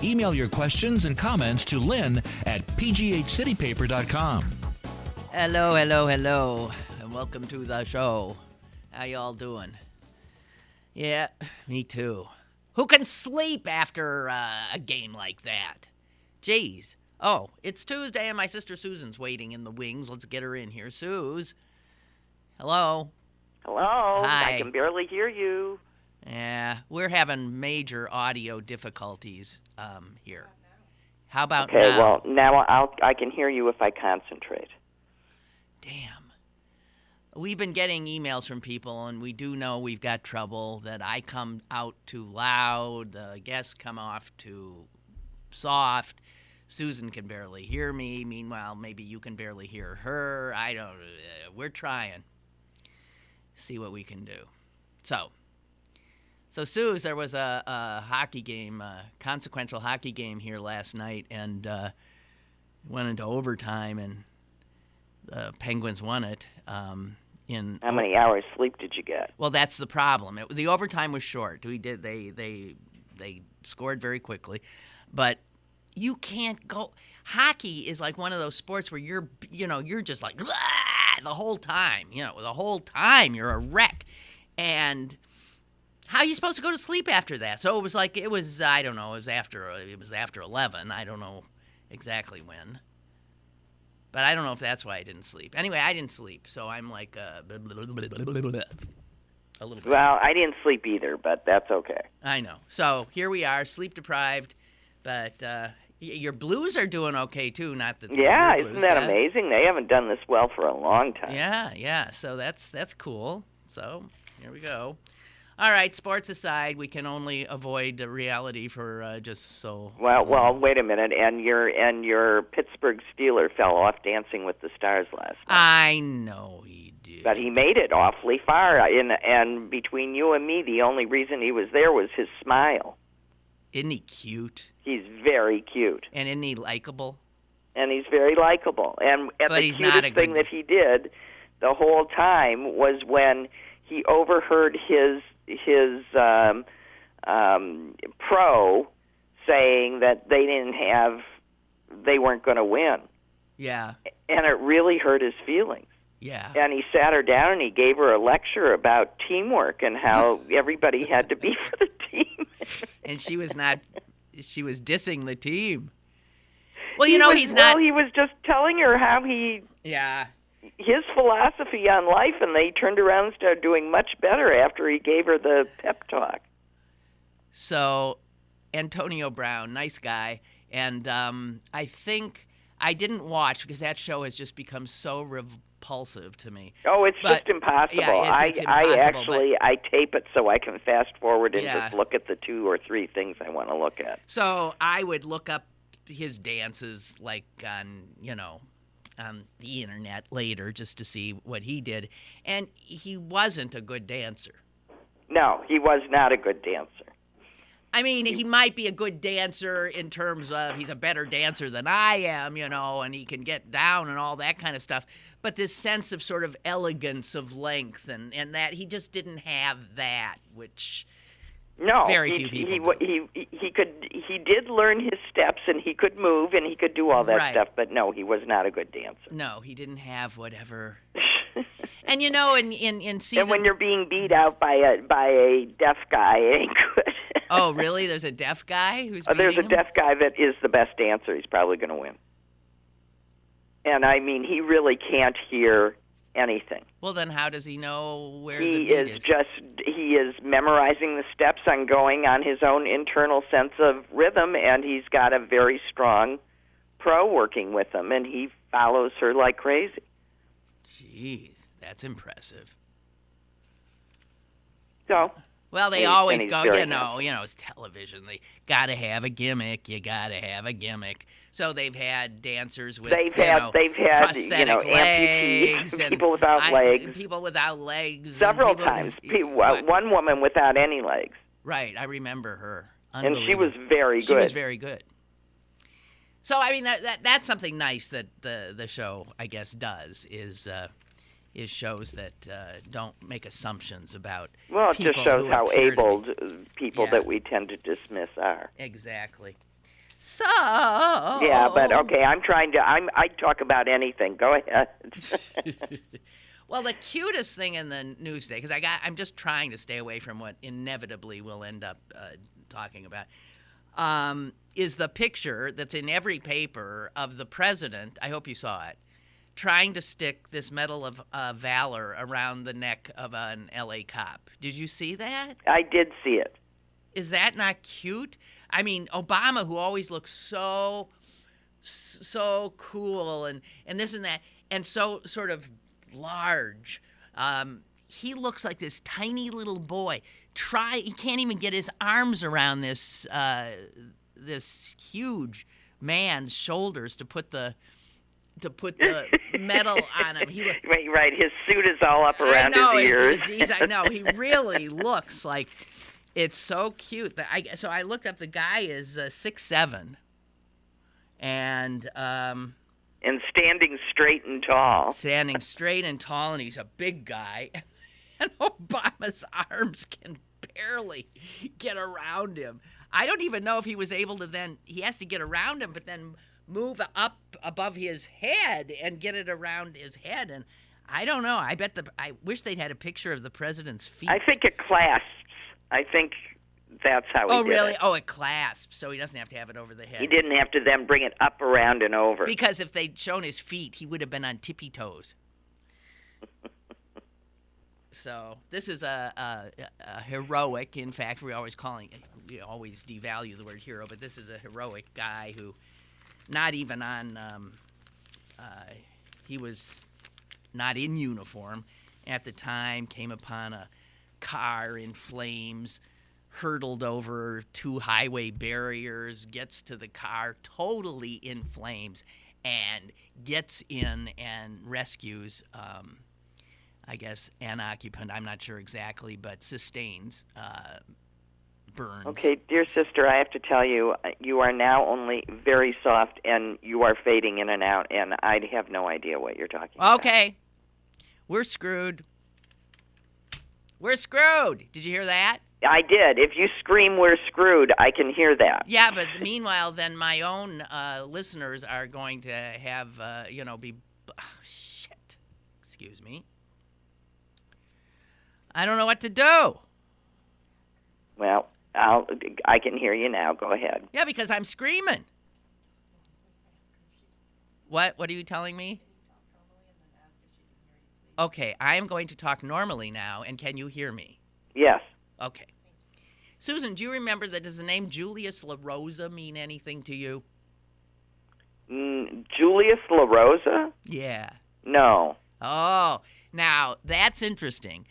Email your questions and comments to Lynn at pghcitypaper.com. Hello, and welcome to the show. How y'all doing? Yeah, me too. Who can sleep after a game like that? Jeez. Oh, it's Tuesday, and my sister Susan's waiting in the wings. Let's get her in here. Suze. Hello. Hello. Hi. I can barely hear you. Yeah, we're having major audio difficulties here. How about okay, now? well, now I can hear you if I concentrate. Damn. We've been getting emails from people, and we do know we've got trouble, that I come out too loud, the guests come off too soft, Susan can barely hear me. Meanwhile, maybe you can barely hear her. We're trying. See what we can do. So Suze, there was a hockey game, a consequential hockey game here last night, and went into overtime, and the Penguins won it. How many hours sleep did you get? Well, that's the problem. The overtime was short. They scored very quickly, but you can't go. Hockey is like one of those sports where you're just like the whole time. The whole time you're a wreck, and how are you supposed to go to sleep after that? So it was I don't know. It was after 11. I don't know exactly when. But I don't know if that's why I didn't sleep. Anyway, I didn't sleep, so I'm like a little bit. Well, I didn't sleep either, but that's okay. I know. So here we are, sleep deprived, but your Blues are doing okay too. Not that. Yeah, isn't that amazing? They haven't done this well for a long time. Yeah. So that's cool. So here we go. All right, sports aside, we can only avoid the reality for just so. Well, wait a minute, and your Pittsburgh Steeler fell off Dancing with the Stars last night. I know he did, but he made it awfully far. And between you and me, the only reason he was there was his smile. Isn't he cute? He's very cute, and isn't he likable? And he's very likable. And but the cutest thing that he did the whole time was when he overheard his pro saying that they weren't going to win. Yeah. And it really hurt his feelings. Yeah. And he sat her down and he gave her a lecture about teamwork and how everybody had to be for the team. And she was dissing the team. Well, he's not. Well, he was just telling her how his philosophy on life, and they turned around and started doing much better after he gave her the pep talk. So, Antonio Brown, nice guy, and I think I didn't watch because that show has just become so repulsive to me. Oh, it's just impossible. Yeah, it's impossible, I tape it so I can fast forward and just look at the 2 or 3 things I want to look at. So I would look up his dances like on the internet later just to see what he did, and he wasn't a good dancer. No, he was not a good dancer. I mean, he might be a good dancer in terms of he's a better dancer than I am, and he can get down and all that kind of stuff, but this sense of sort of elegance of length and that he just didn't have that, which very few people do. He did learn his steps, and he could move, and he could do all that stuff, but no, he was not a good dancer. No, he didn't have whatever. And in season. And when you're being beat out by a deaf guy, it ain't good. Oh, really? There's a deaf guy who's beating There's a him? deaf guy that is the best dancer. He's probably going to win. And I mean, he really can't hear anything. Well, then how does he know where the beat is? He is memorizing the steps and going on his own internal sense of rhythm, and he's got a very strong pro working with him, and he follows her like crazy. Jeez, that's impressive. So, well, they always go, it's television. They got to have a gimmick. You got to have a gimmick. So they've had dancers with prosthetic legs, and people without legs. People without legs. Several times. One woman without any legs. Right, I remember her. And she was very good. She was very good. So, I mean, that's something nice that the show, I guess, does, is shows that don't make assumptions about people. Well, it just shows how abled people that we tend to dismiss are. Exactly. So. Yeah, but okay, I talk about anything. Go ahead. Well, the cutest thing in the news today, because I'm just trying to stay away from what inevitably we'll end up talking about, is the picture that's in every paper of the president. I hope you saw it. Trying to stick this Medal of Valor around the neck of an LA cop. Did you see that? I did see it. Is that not cute? I mean, Obama, who always looks so cool and this and that, and so sort of large, he looks like this tiny little boy. He can't even get his arms around this huge man's shoulders to put the medal on him. Right. His suit is all up around his ears. I know. He really looks like it's so cute. So I looked up. The guy is 6'7", and standing straight and tall. Standing straight and tall, and he's a big guy. And Obama's arms can barely get around him. I don't even know if he was able to then. He has to get around him, but then move up above his head and get it around his head. And I don't know. I wish they'd had a picture of the president's feet. I think it clasps. I think that's how he did really? it. Oh, it clasps, so he doesn't have to have it over the head. He didn't have to then bring it up, around, and over. Because if they'd shown his feet, he would have been on tippy toes. So this is a heroic. In fact, we always devalue the word hero, but this is a heroic guy who, not even on, he was not in uniform at the time, came upon a car in flames, hurtled over 2 highway barriers, gets to the car totally in flames, and gets in and rescues, I guess, an occupant. I'm not sure exactly, but sustains burns. Okay, dear sister, I have to tell you, you are now only very soft, and you are fading in and out, and I have no idea what you're talking about. Okay. We're screwed. We're screwed. Did you hear that? I did. If you scream, we're screwed, I can hear that. Yeah, but meanwhile, then my own listeners are going to have, be... Oh, shit. Excuse me. I don't know what to do. Well, I can hear you now. Go ahead. Yeah, because I'm screaming. What? What are you telling me? Okay, I am going to talk normally now, and can you hear me? Yes. Okay. Susan, do you remember that does the name Julius LaRosa mean anything to you? Julius LaRosa? Yeah. No. Oh, now that's interesting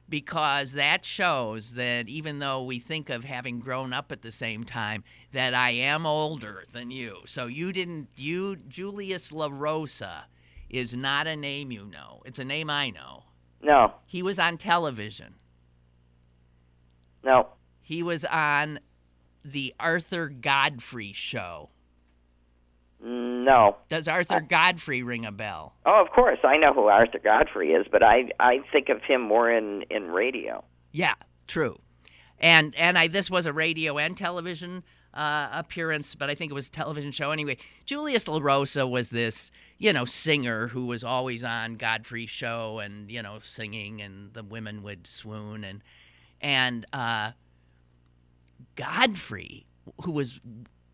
because that shows that even though we think of having grown up at the same time, that I am older than you. So Julius LaRosa is not a name you know. It's a name I know. No. He was on television. No. He was on the Arthur Godfrey show. No. Does Arthur Godfrey ring a bell? Oh, of course. I know who Arthur Godfrey is, but I think of him more in radio. Yeah, true. And this was a radio and television appearance, but I think it was a television show anyway. Julius LaRosa was this, singer who was always on Godfrey's show and, singing, and the women would swoon. And Godfrey, who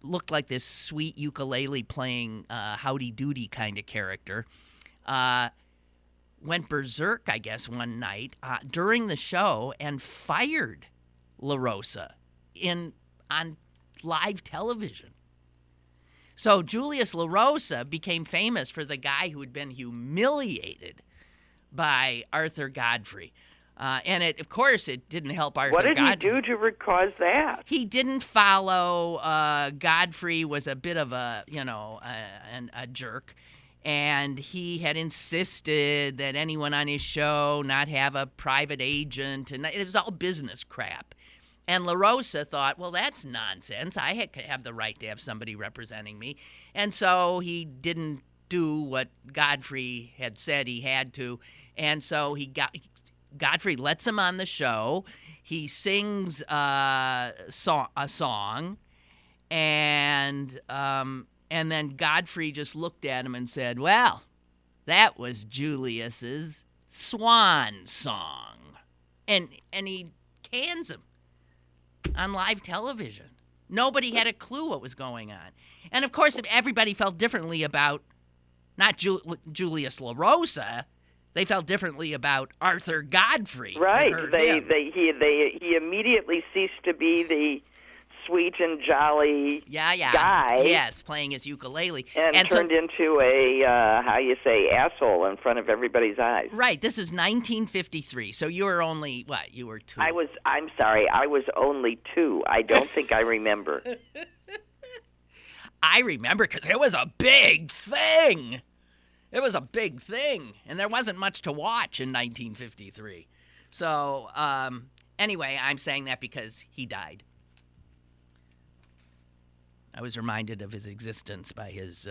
looked like this sweet ukulele playing howdy doody kind of character, went berserk, I guess, one night during the show and fired LaRosa on live television. So Julius LaRosa became famous for the guy who had been humiliated by Arthur Godfrey. And of course, it didn't help Arthur Godfrey. What did he do to cause that? He didn't follow. Godfrey was a bit of a jerk, and he had insisted that anyone on his show not have a private agent, and it was all business crap. And LaRosa thought, well, that's nonsense. I have the right to have somebody representing me. And so he didn't do what Godfrey had said he had to. And so Godfrey lets him on the show. He sings a song, And then Godfrey just looked at him and said, well, that was Julius's swan song. And he cans him on live television. Nobody had a clue what was going on. And, of course, everybody felt differently about not Julius LaRosa. They felt differently about Arthur Godfrey. Right. He immediately ceased to be the sweet and jolly guy. Yes, playing his ukulele. And turned into a, asshole in front of everybody's eyes. Right. This is 1953. So you were only, you were 2. I'm sorry, I was only 2. I don't think I remember. I remember because it was a big thing. It was a big thing. And there wasn't much to watch in 1953. So, anyway, I'm saying that because he died. I was reminded of his existence by his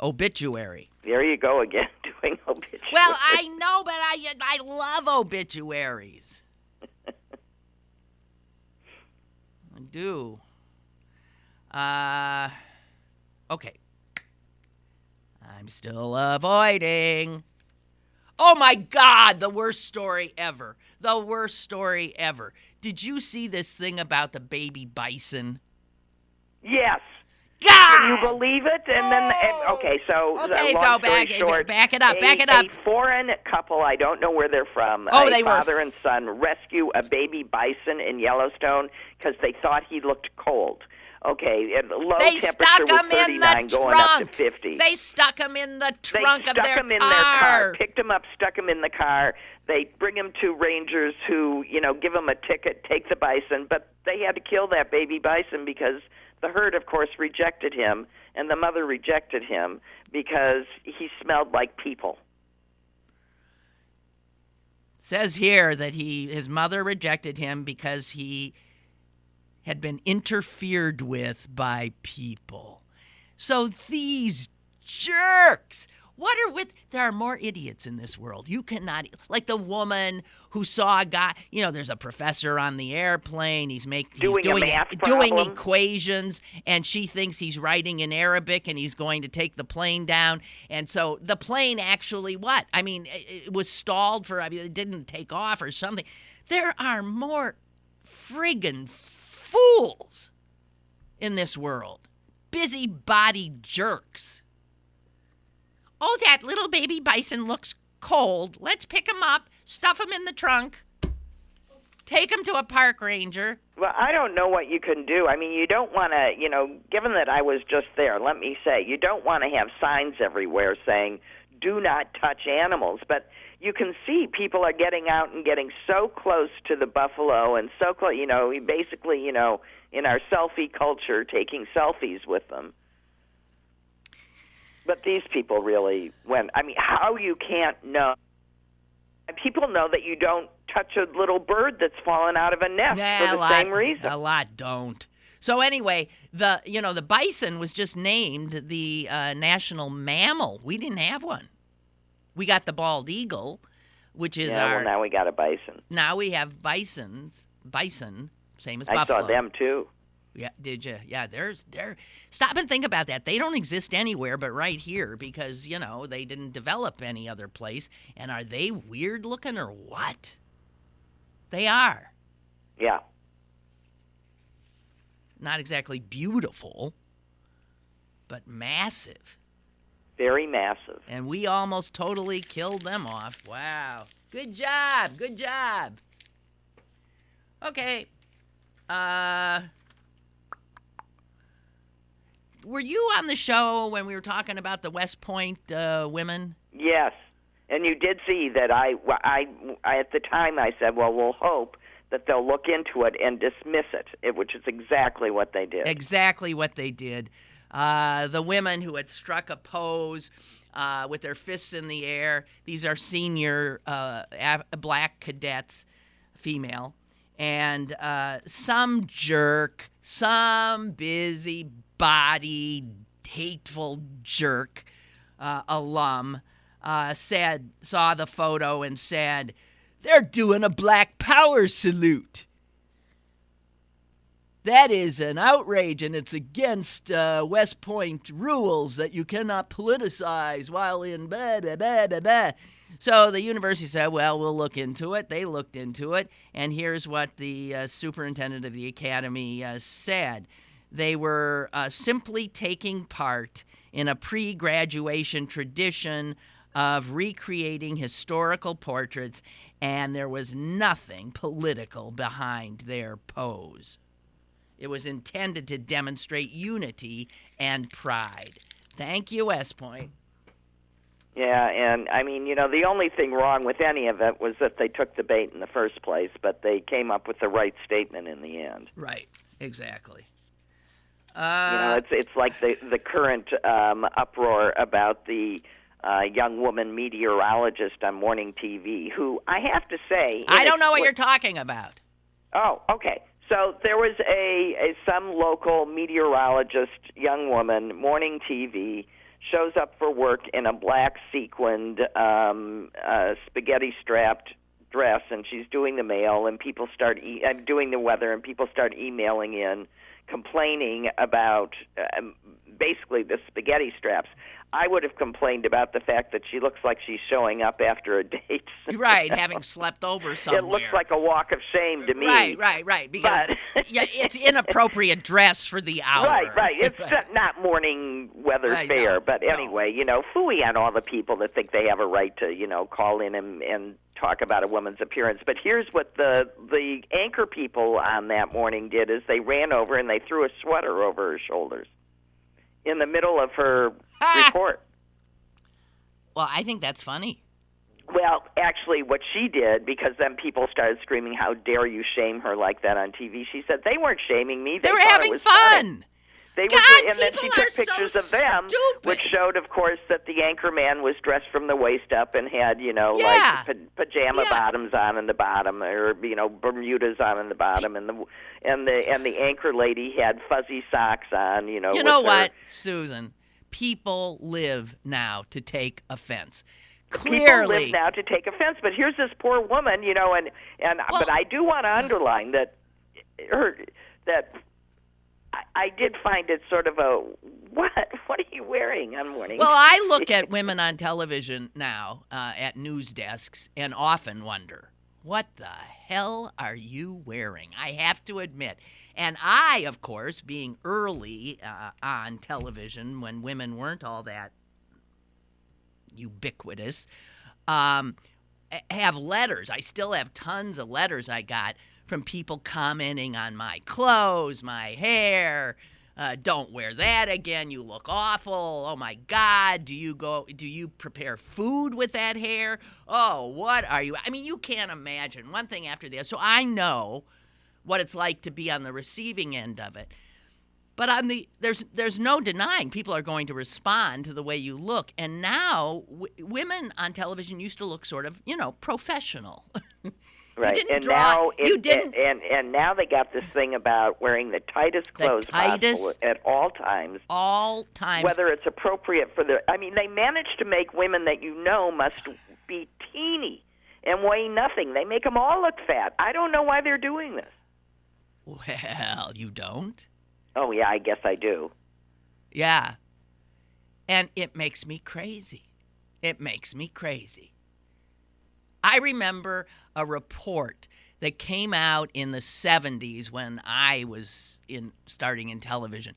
obituary. There you go again, doing obituaries. Well, I know, but I love obituaries. I do. Okay. I'm still avoiding. Oh, my God, the worst story ever. The worst story ever. Did you see this thing about the baby bison? Yes. God! Can you believe it? And then, back it up. A foreign couple, I don't know where they're from, father and son, rescue a baby bison in Yellowstone because they thought he looked cold. Okay, and low temperature was 39, going up to 50. They stuck him in the trunk of their car. They stuck him in their car, picked him up, stuck him in the car. They bring him to rangers who, give him a ticket, take the bison, but they had to kill that baby bison because the herd, of course, rejected him, and the mother rejected him because he smelled like people. Says here that his mother rejected him because he had been interfered with by people. So these jerks, there are more idiots in this world. You cannot, like the woman who saw a guy, there's a professor on the airplane, he's doing equations, and she thinks he's writing in Arabic and he's going to take the plane down. And so the plane actually it was stalled it didn't take off or something. There are more friggin' fools in this world. Busybody jerks. Oh, that little baby bison looks cold. Let's pick him up, stuff him in the trunk, take him to a park ranger. Well, I don't know what you can do. I mean, you don't want to, given that I was just there, let me say, you don't want to have signs everywhere saying, do not touch animals. But you can see people are getting out and getting so close to the buffalo and so close, basically, in our selfie culture, taking selfies with them. But these people really how you can't know. People know that you don't touch a little bird that's fallen out of a nest for the same reason. A lot don't. So anyway, the bison was just named the national mammal. We didn't have one. We got the bald eagle, which is now we got a bison. Now we have bison, same as buffalo. I saw them too. Yeah, did you? Yeah, they're stop and think about that. They don't exist anywhere but right here because, they didn't develop any other place. And are they weird looking or what? They are. Yeah. Not exactly beautiful, but massive. Very massive. And we almost totally killed them off. Wow. Good job. Good job. Okay. Were you on the show when we were talking about the West Point women? Yes. And you did see that I at the time I said, well, we'll hope that they'll look into it and dismiss it, which is exactly what they did. Exactly what they did. The women who had struck a pose with their fists in the air, these are senior black cadets, female, and some jerk, some busybody, hateful jerk, alum, saw the photo and said, "They're doing a Black Power salute." That is an outrage, and it's against West Point rules that you cannot politicize while in blah, blah, blah, blah, blah. So the university said, well, we'll look into it. They looked into it, and here's what the superintendent of the academy said. They were simply taking part in a pre-graduation tradition of recreating historical portraits, and there was nothing political behind their pose. It was intended to demonstrate unity and pride. Thank you, West Point. Yeah, and I mean, the only thing wrong with any of it was that they took the bait in the first place, but they came up with the right statement in the end. Right, exactly. It's like the current uproar about the young woman meteorologist on morning TV, who I have to say, I don't know what you're talking about. Oh, okay. So there was some local meteorologist, young woman, morning TV, shows up for work in a black sequined spaghetti-strapped dress, and she's doing the mail, and people start doing the weather, and people start emailing in, complaining about basically the spaghetti straps. I would have complained about the fact that she looks like she's showing up after a date. Right, having slept over somewhere. It looks like a walk of shame to me. Right. Because it's inappropriate dress for the hour. Right. It's not morning weather fair. But anyway, phooey on all the people that think they have a right to, call in and talk about a woman's appearance. But here's what the anchor people on that morning did is they ran over and they threw a sweater over her shoulders in the middle of her report. Well, I think that's funny. Well, actually, what she did, because then people started screaming, how dare you shame her like that on TV, she said, they weren't shaming me. They were thought having it was fun. Funny. They God, were, and then she took pictures of them, which showed, of course, that the anchor man was dressed from the waist up and had, like pajama bottoms on in the bottom, or Bermudas on in the bottom, and the anchor lady had fuzzy socks on. You know what, Susan? People live now to take offense. Clearly, people live now to take offense. But here's this poor woman, but I do want to underline that I did find it sort of a, what are you wearing on morning? Well, I look at women on television now at news desks and often wonder, what the hell are you wearing? I have to admit. And I, of course, being early on television when women weren't all that ubiquitous, have letters. I still have tons of letters I got from people commenting on my clothes, my hair. Don't wear that again. You look awful. Oh my God. Do you prepare food with that hair? Oh, what are you? I mean, you can't imagine one thing after the other. So I know what it's like to be on the receiving end of it. But there's no denying people are going to respond to the way you look. And now women on television used to look sort of, professional. Right, and now they got this thing about wearing the tightest clothes possible at all times. All times. Whether it's appropriate for they managed to make women that must be teeny and weigh nothing. They make them all look fat. I don't know why they're doing this. Well, you don't? Oh, yeah, I guess I do. Yeah. And it makes me crazy. I remember a report that came out in the 70s when I was starting in television.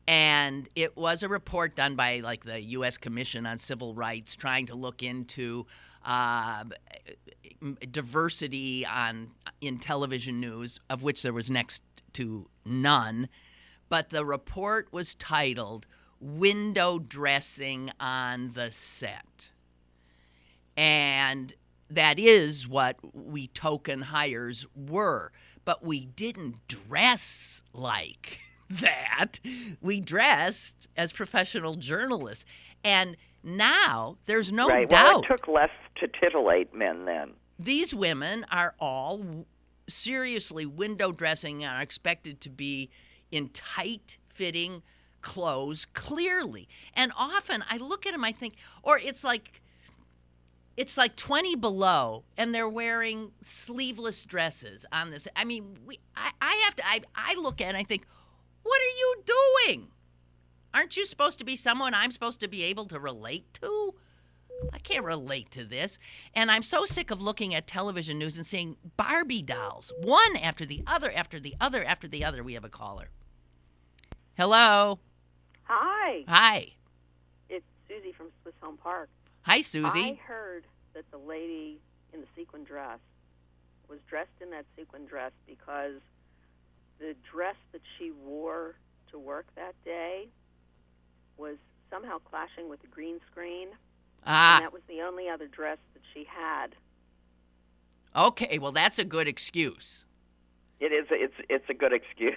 And it was a report done by like the U.S. Commission on Civil Rights trying to look into diversity in television news, of which there was next to none. But the report was titled Window Dressing on the Set. And that is what we token hires were. But we didn't dress like that. We dressed as professional journalists. And now there's no doubt. Well, it took less to titillate men then. These women are all seriously window dressing and are expected to be in tight-fitting clothes, clearly. And often I look at them, I think, or it's like it's like 20 below, and they're wearing sleeveless dresses on this. I mean, I look at it and I think, what are you doing? Aren't you supposed to be someone I'm supposed to be able to relate to? I can't relate to this. And I'm so sick of looking at television news and seeing Barbie dolls, one after the other, after the other, after the other. We have a caller. Hello. Hi. Hi. It's Susie from Swiss Home Park. Hi, Susie. I heard that the lady in the sequin dress was dressed in that sequin dress because the dress that she wore to work that day was somehow clashing with the green screen. And that was the only other dress that she had. Okay, well, that's a good excuse. It is. It's a good excuse.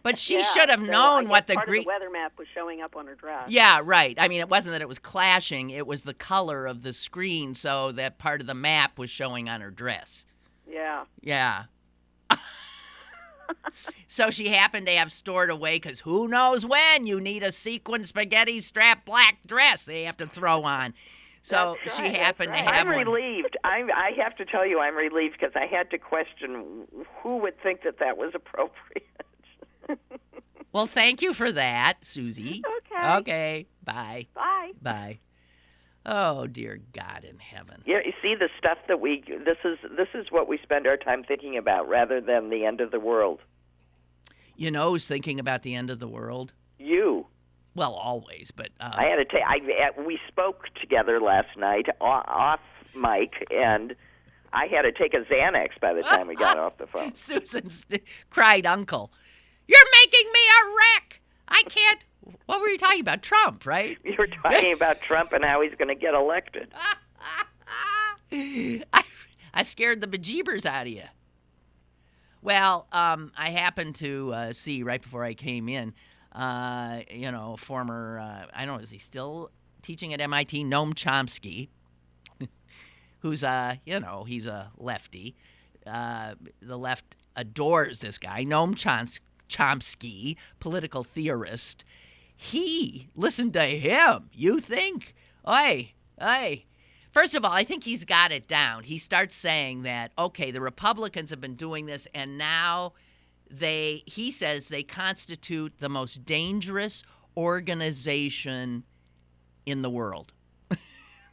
But she should have known what the part of the weather map was showing up on her dress. Yeah, right. I mean, it wasn't that it was clashing. It was the color of the screen, so that part of the map was showing on her dress. Yeah. Yeah. So she happened to have stored away, because who knows when you need a sequin spaghetti strap black dress they have to throw on. So That's she right, happened that's to have I'm one. relieved. I have to tell you, I'm relieved because I had to question who would think that was appropriate. Well, thank you for that, Susie. Okay. Okay. Bye. Bye. Bye. Oh, dear God in heaven. Yeah, you see the stuff that this is what we spend our time thinking about rather than the end of the world. You know who's thinking about the end of the world? You. Well, always, but... I had to take. We spoke together last night off mic, and I had to take a Xanax by the time we got off the phone. Susan cried uncle. You're making me a wreck. I can't... What were you talking about? Trump, right? You were talking about Trump and how he's going to get elected. I scared the bejeebers out of you. Well, I happened to see right before I came in, former, I don't know, is he still teaching at MIT? Noam Chomsky, who's, he's a lefty. The left adores this guy, Noam Chomsky, political theorist. Listen to him. You think? Oi. First of all, I think he's got it down. He starts saying that, okay, the Republicans have been doing this, and now he says they constitute the most dangerous organization in the world.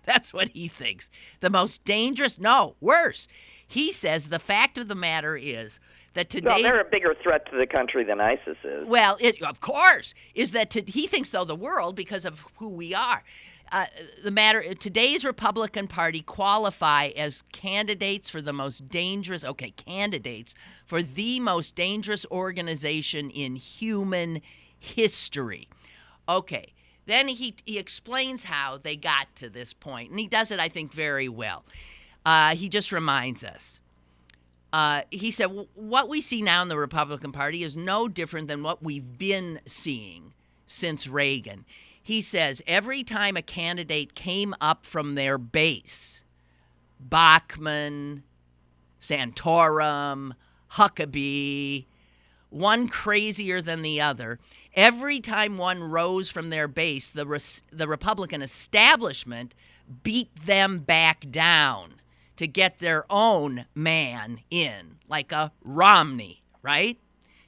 That's what he thinks. The most dangerous? No, worse. He says the fact of the matter is that today... Well, they're a bigger threat to the country than ISIS is. Well, of course, is that he thinks, though, the world because of who we are. Today's Republican Party qualify as candidates for the most dangerous organization in human history. Okay, then he explains how they got to this point, and he does it, I think, very well. He just reminds us. He said, what we see now in the Republican Party is no different than what we've been seeing since Reagan. He says every time a candidate came up from their base, Bachmann, Santorum, Huckabee, one crazier than the other, every time one rose from their base, the Republican establishment beat them back down to get their own man in, like a Romney, right?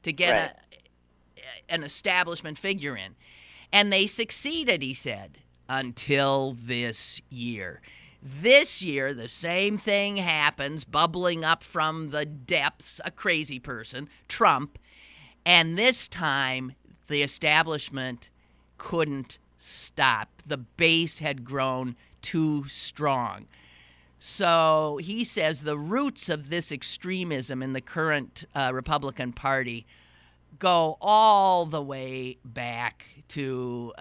To get an establishment figure in. And they succeeded, he said, until this year. This year, the same thing happens, bubbling up from the depths, a crazy person, Trump. And this time, the establishment couldn't stop. The base had grown too strong. So he says the roots of this extremism in the current Republican Party go all the way back to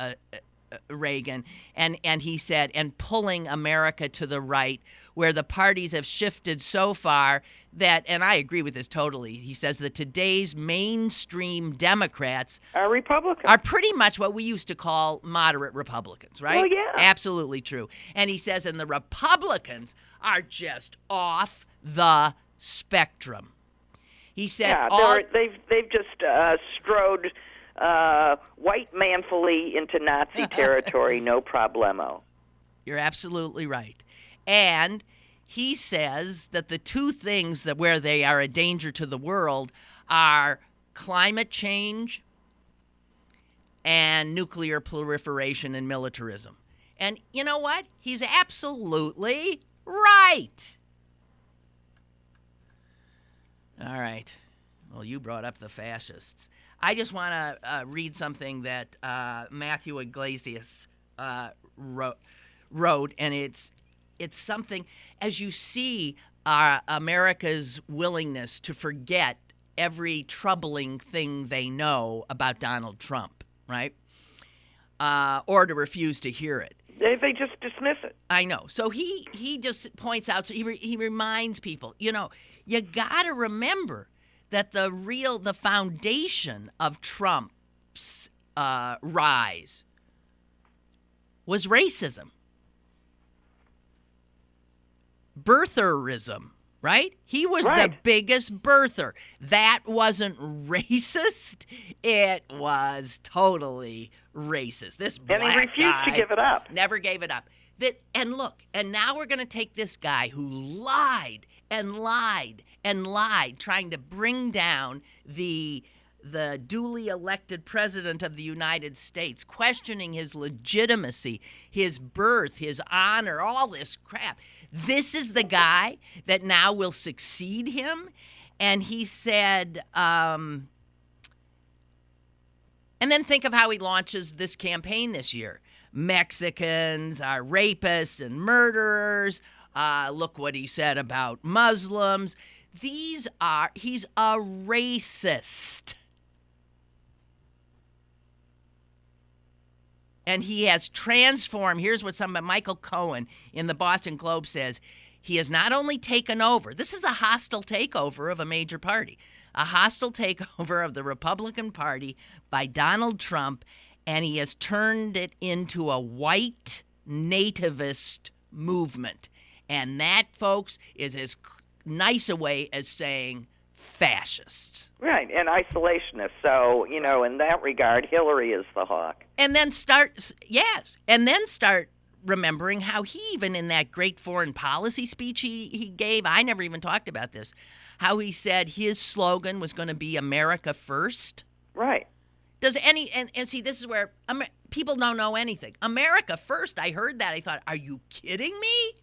Reagan, and he said, and pulling America to the right, where the parties have shifted so far that, and I agree with this totally, he says that today's mainstream Democrats are Republicans. Are pretty much what we used to call moderate Republicans, right? Well, yeah. Absolutely true. And he says, and the Republicans are just off the spectrum. He said, they've just strode white manfully into Nazi territory, no problemo. You're absolutely right. And he says that the two things that where they are a danger to the world are climate change and nuclear proliferation and militarism. And you know what? He's absolutely right. All right. Well, you brought up the fascists. I just want to read something that Matthew Iglesias wrote, and it's something, as you see America's willingness to forget every troubling thing they know about Donald Trump, right? Or to refuse to hear it. They just dismiss it. I know. So he just points out, he reminds people, you got to remember that the foundation of Trump's rise was racism. Birtherism, right? He was the biggest birther. That wasn't racist. It was totally racist. This black and he refused guy to give it up. Never gave it up. And now we're going to take this guy who lied and lied and lied, trying to bring down the duly elected president of the United States, questioning his legitimacy, his birth, his honor, all this crap. This is the guy that now will succeed him. And he said, and then think of how he launches this campaign this year. Mexicans are rapists and murderers. Look what he said about Muslims. He's a racist. And he has transformed. Here's what Michael Cohen in the Boston Globe says. He has not only taken over. This is a hostile takeover of a major party. A hostile takeover of the Republican Party by Donald Trump. And he has turned it into a white nativist movement. And that, folks, is as nice a way as saying fascists. Right, and isolationists. So, in that regard, Hilary is the hawk. And then start remembering how he, even in that great foreign policy speech he gave, I never even talked about this, how he said his slogan was going to be America First. Right. And see, this is where people don't know anything. America First, I heard that. I thought, are you kidding me?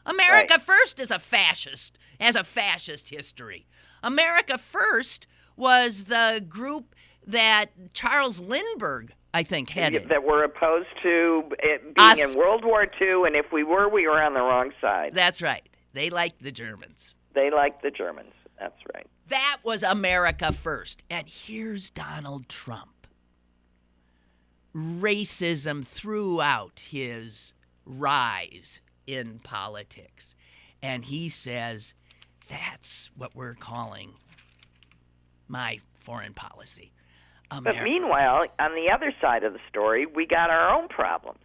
America First is has a fascist history. America First was the group that Charles Lindbergh, I think, headed. That were opposed to it being in World War II, and if we were on the wrong side. That's right. They liked the Germans. That's right. That was America First. And here's Donald Trump. Racism throughout his rise in politics. And he says, that's what we're calling my foreign policy. But meanwhile, on the other side of the story, we got our own problems.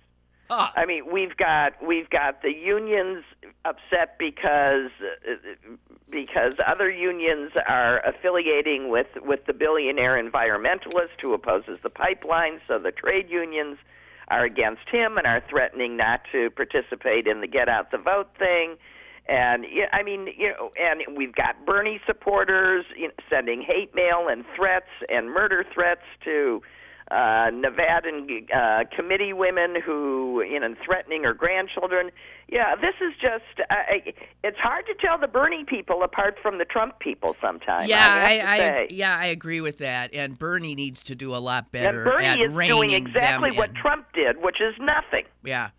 I mean, we've got the unions upset because other unions are affiliating with the billionaire environmentalist who opposes the pipeline, so the trade unions are against him and are threatening not to participate in the get out the vote thing. And and we've got Bernie supporters sending hate mail and threats and murder threats to Nevadan committee women who, threatening her grandchildren. Yeah, this is just, it's hard to tell the Bernie people apart from the Trump people sometimes. I agree with that. And Bernie needs to do a lot better at reining them in. And Bernie is doing exactly what Trump did, which is nothing. Yeah.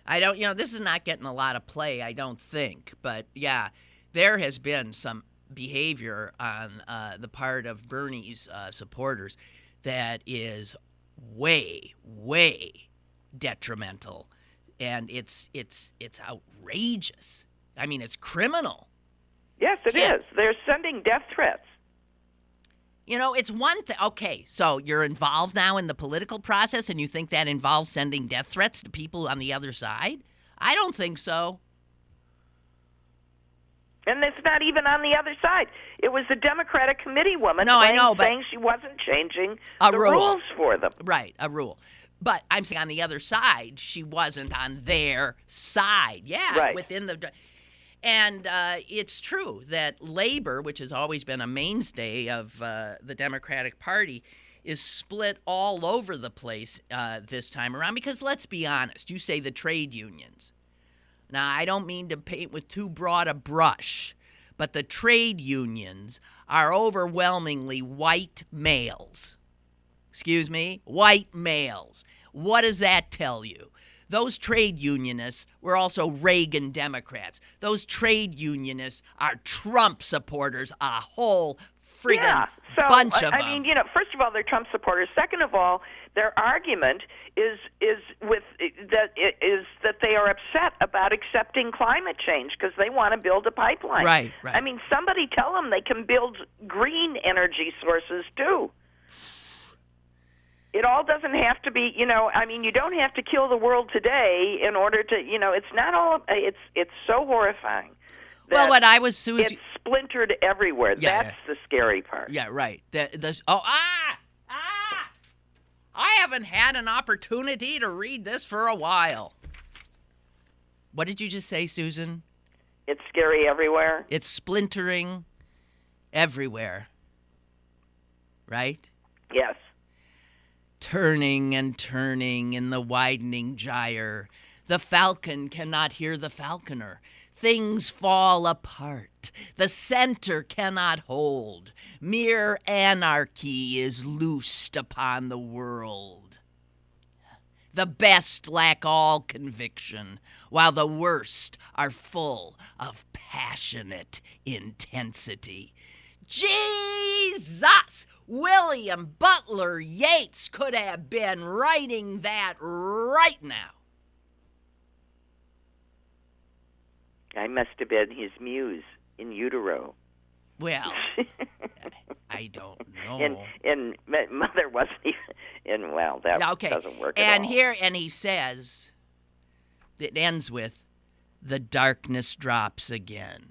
This is not getting a lot of play, I don't think. But, yeah, there has been some behavior on the part of Bernie's supporters that is way, way detrimental, and it's outrageous. I mean, it's criminal. Yes, it is. They're sending death threats. It's one thing. Okay, so you're involved now in the political process, and you think that involves sending death threats to people on the other side? I don't think so. And it's not even on the other side. It was a Democratic committee woman saying she wasn't changing the rules for them. Right, a rule. But I'm saying on the other side, she wasn't on their side. Yeah, Right. within the... And it's true that labor, which has always been a mainstay of the Democratic Party, is split all over the place this time around. Because let's be honest, you say the trade unions. Now, I don't mean to paint with too broad a brush, but the trade unions are overwhelmingly white males. Excuse me? White males. What does that tell you? Those trade unionists were also Reagan Democrats. Those trade unionists are Trump supporters, a whole friggin' bunch of them. I mean, first of all, they're Trump supporters. Second of all, their argument is that they are upset about accepting climate change because they want to build a pipeline. Right. I mean, somebody tell them they can build green energy sources too. It all doesn't have to be, you don't have to kill the world today in order to, it's not all, it's so horrifying. Well, what I was... It's splintered everywhere. That's the scary part. Yeah, right. I haven't had an opportunity to read this for a while. What did you just say, Susan? It's scary everywhere. It's splintering everywhere. Right? Yes. Turning and turning in the widening gyre. The falcon cannot hear the falconer. Things fall apart. The center cannot hold. Mere anarchy is loosed upon the world. The best lack all conviction, while the worst are full of passionate intensity. Jesus! William Butler Yeats could have been writing that right now. I must have been his muse in utero. Well, I don't know. And Mother wasn't even in. Well, that doesn't work at all. And he says, it ends with, the darkness drops again.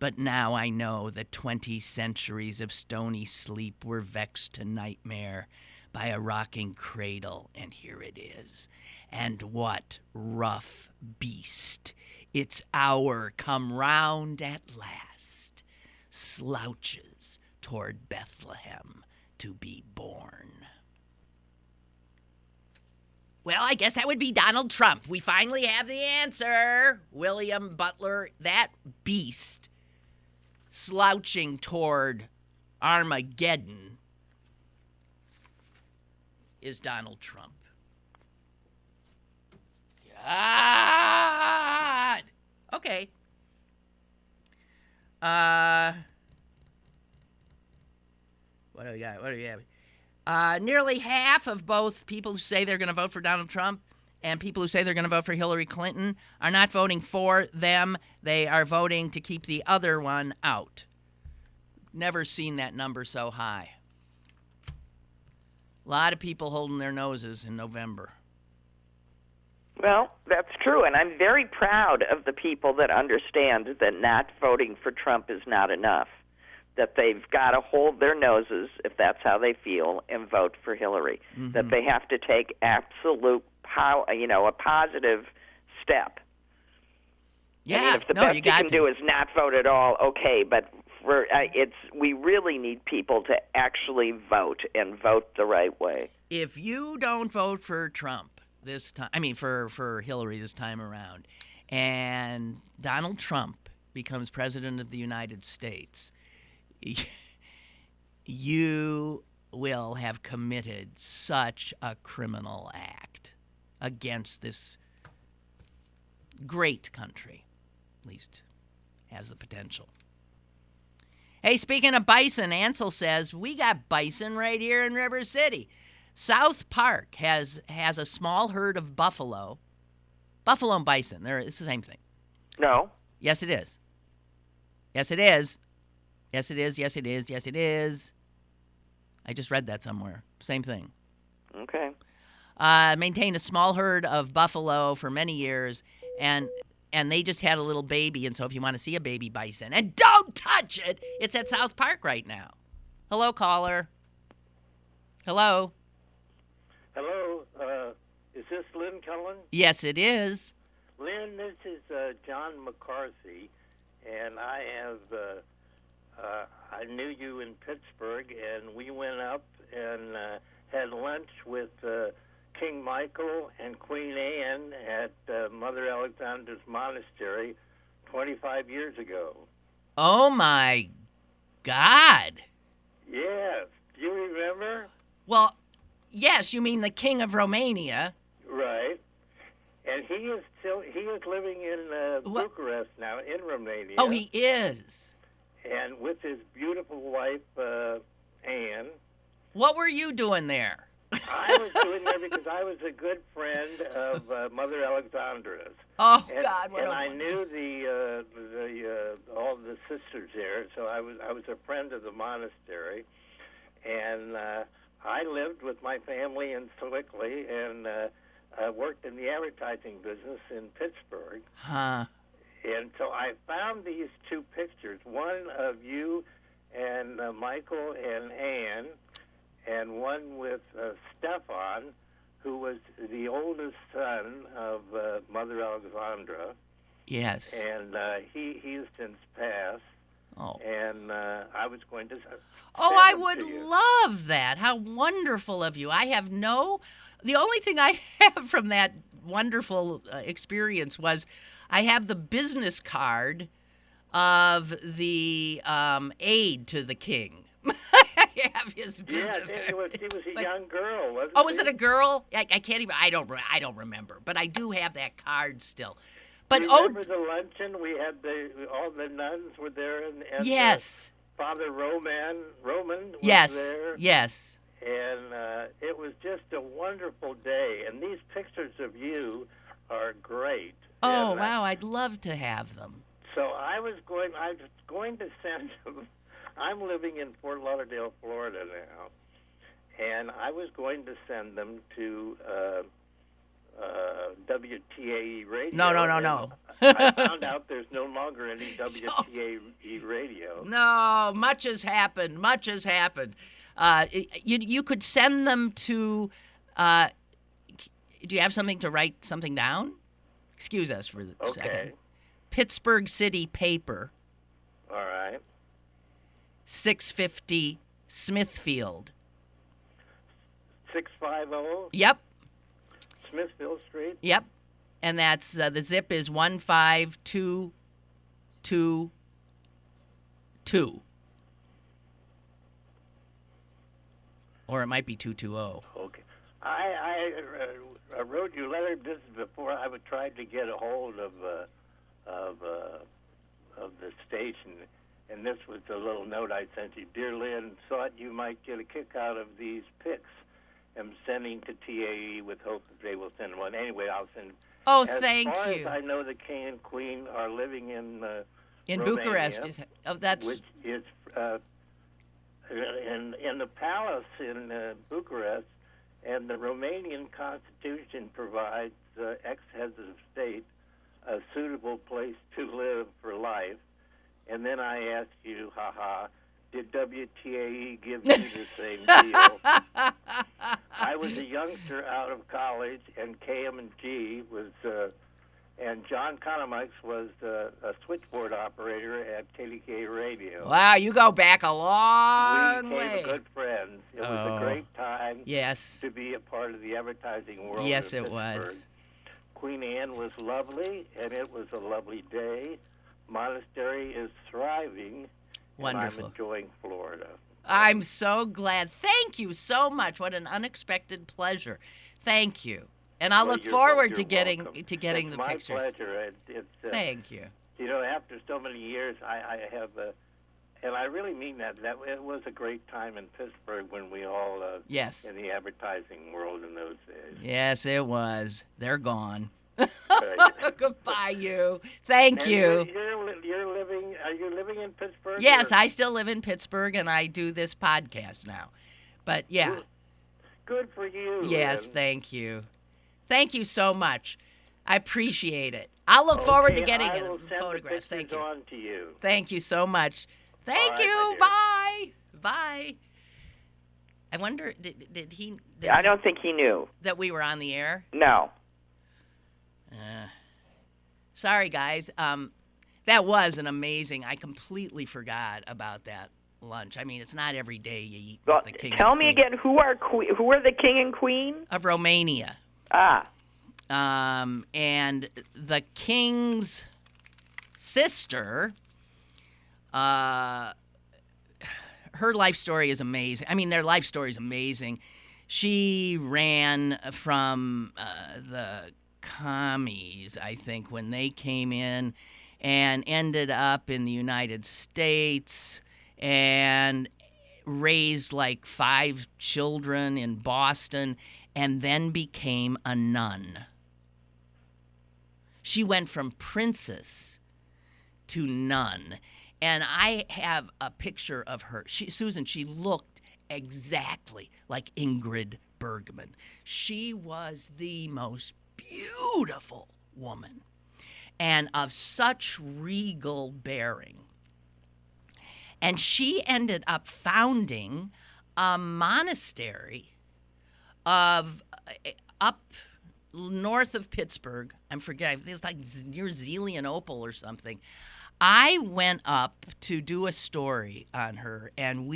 But now I know that 20 centuries of stony sleep were vexed to nightmare by a rocking cradle, and here it is. And what rough beast, its hour come round at last, slouches toward Bethlehem to be born. Well, I guess that would be Donald Trump. We finally have the answer. William Butler, that beast, slouching toward Armageddon, is Donald Trump. God! Okay. What do we got? What do we have? Nearly half of both people who say they're going to vote for Donald Trump and people who say they're going to vote for Hilary Clinton are not voting for them. They are voting to keep the other one out. Never seen that number so high. A lot of people holding their noses in November. Well, that's true, and I'm very proud of the people that understand that not voting for Trump is not enough, that they've got to hold their noses, if that's how they feel, and vote for Hillary, that they have to take absolute a positive step. Yeah, I mean, if the best you can do is not vote at all, okay, but we really need people to actually vote and vote the right way. If you don't vote for Trump this time, for Hillary this time around, and Donald Trump becomes president of the United States, you will have committed such a criminal act against this great country, at least has the potential. Hey, speaking of bison, Ansel says, we got bison right here in River City. South Park has a small herd of buffalo. Buffalo and bison, it's the same thing. No. Yes, it is. Yes, it is. Yes, it is. Yes, it is. Yes, it is. I just read that somewhere. Same thing. Okay. Maintained a small herd of buffalo for many years, and they just had a little baby, and so if you want to see a baby bison, and don't touch it, it's at South Park right now. Hello, caller. Hello. Hello. this Lynn Cullen? Yes, it is. Lynn, this is John McCarthy, and I knew you in Pittsburgh, and we went up and had lunch with King Michael and Queen Anne at Mother Alexandra's monastery 25 years ago. Oh, my God. Yes. Do you remember? Well, yes, you mean the King of Romania. Right. And he is living in Bucharest now, in Romania. Oh, he is. And with his beautiful wife, Anne. What were you doing there? I was doing that because I was a good friend of Mother Alexandra's. Oh, And, God! What and I knew all the sisters there, so I was a friend of the monastery, and I lived with my family in Sewickley and worked in the advertising business in Pittsburgh. Huh. And so I found these two pictures, one of you and Michael and Anne, and one with Stefan, who was the oldest son of Mother Alexandra. Yes. And he's since passed. Oh. And I was going to Oh, I would love that. How wonderful of you. The only thing I have from that wonderful experience was I have the business card of the aide to the king. I have his business card. She was a young girl, wasn't Oh, was it a girl? I can't even. I don't remember. But I do have that card still. But remember the luncheon? We had all the nuns were there, and yes, Father Roman was yes, there. Yes, and it was just a wonderful day. And these pictures of you are great. Oh, and, wow! I'd love to have them. So I was going to send them. I'm living in Fort Lauderdale, Florida now, and I was going to send them to WTAE radio. No. I found out there's no longer any WTAE radio. No, much has happened. Much has happened. You could send them to. Do you have something to write something down? Excuse us for a second. Pittsburgh City Paper. All right. 650 Smithfield. 650? Yep. Smithfield Street? Yep. And that's the zip is 15222. Or it might be 220. Okay. I wrote you a letter. This is before I would try to get a hold of the station, and this was the little note I sent you. Dear Lynn, thought you might get a kick out of these pics. I'm sending to TAE with hope that they will send one. Anyway, I'll send. Oh, thank you. As far as I know, the king and queen are living in Romania, Bucharest. Which is in the palace in Bucharest, and the Romanian constitution provides ex-heads of state a suitable place to live for life. And then I asked you, did WTAE give you the same deal? I was a youngster out of college, and KM&G was, and John Conomix was a switchboard operator at KDK Radio. Wow, you go back a long way. We way. became good friends. It was a great time to be a part of the advertising world. Yes, it Pittsburgh. was. Queen Anne was lovely, and it was a lovely day. Monastery is thriving. Wonderful. And I'm enjoying Florida. I'm so glad. Thank you so much. What an unexpected pleasure. Thank you. And I'll look forward to getting the pictures. My pleasure. Thank you. You know, after so many years, I have, and I really mean that. That it was a great time in Pittsburgh when we all, in the advertising world in those days. Yes, it was. They're gone. Right. Goodbye, you. Thank you. Are you living in Pittsburgh? Yes, I still live in Pittsburgh, and I do this podcast now. But, yeah. Good for you. Yes, Lynn. thank you. Thank you so much. I appreciate it. I'll look forward to getting photographs. Thank you. On to you. Thank you so much. Thank right, you. Bye. Bye. I wonder, did he? I don't think he knew. That we were on the air? No. Sorry, guys. That was an amazing. I completely forgot about that lunch. I mean, it's not every day you eat with the king. Tell and me queen. again, who are the king and queen Of Romania. And the king's sister. Her life story is amazing. I mean, their life story is amazing. She ran from the commies, I think, when they came in, and ended up in the United States and raised like 5 children in Boston, and then became a nun. She went from princess to nun. And I have a picture of her. Susan, she looked exactly like Ingrid Bergman. She was the most beautiful woman and of such regal bearing. And she ended up founding a monastery up north of Pittsburgh. I'm forgetting, it's like near Zelienople or something. I went up to do a story on her, and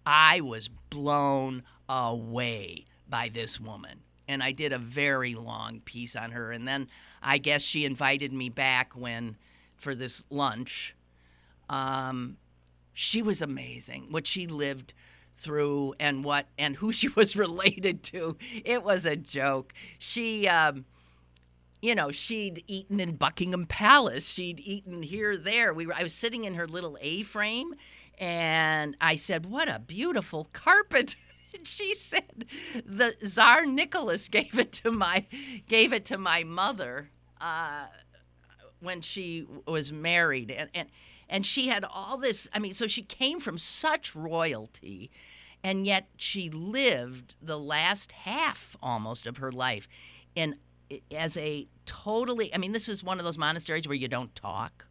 I was blown away by this woman. And I did a very long piece on her. And then I guess she invited me back for this lunch. She was amazing. What she lived through and who she was related to. It was a joke. She, she'd eaten in Buckingham Palace. She'd eaten here, there. I was sitting in her little A-frame, and I said, "What a beautiful carpet." And she said, "The Tsar Nicholas gave it to my mother when she was married." And she had all this. I mean, so she came from such royalty, and yet she lived the last half almost of her life as a totally, I mean, this is one of those monasteries where you don't talk.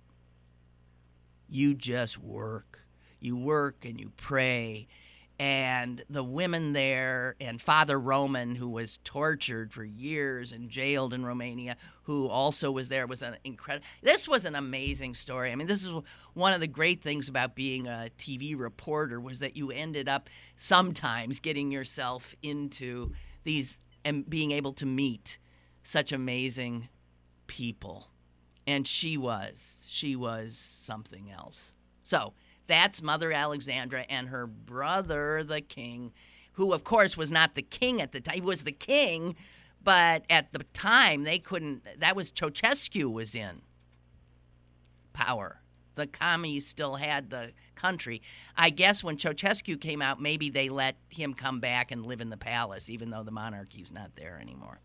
You just work. You work and you pray. And the women there, and Father Roman, who was tortured for years and jailed in Romania, who also was there, was an incredible. This was an amazing story. I mean, this is one of the great things about being a TV reporter, was that you ended up sometimes getting yourself into these and being able to meet such amazing people. And she was something else. So that's Mother Alexandra, and her brother, the king, who, of course, was not the king at the time. He was the king, but at the time, they couldn't. That was Ceausescu was in power. The commies still had the country. I guess when Ceausescu came out, maybe they let him come back and live in the palace, even though the monarchy's not there anymore.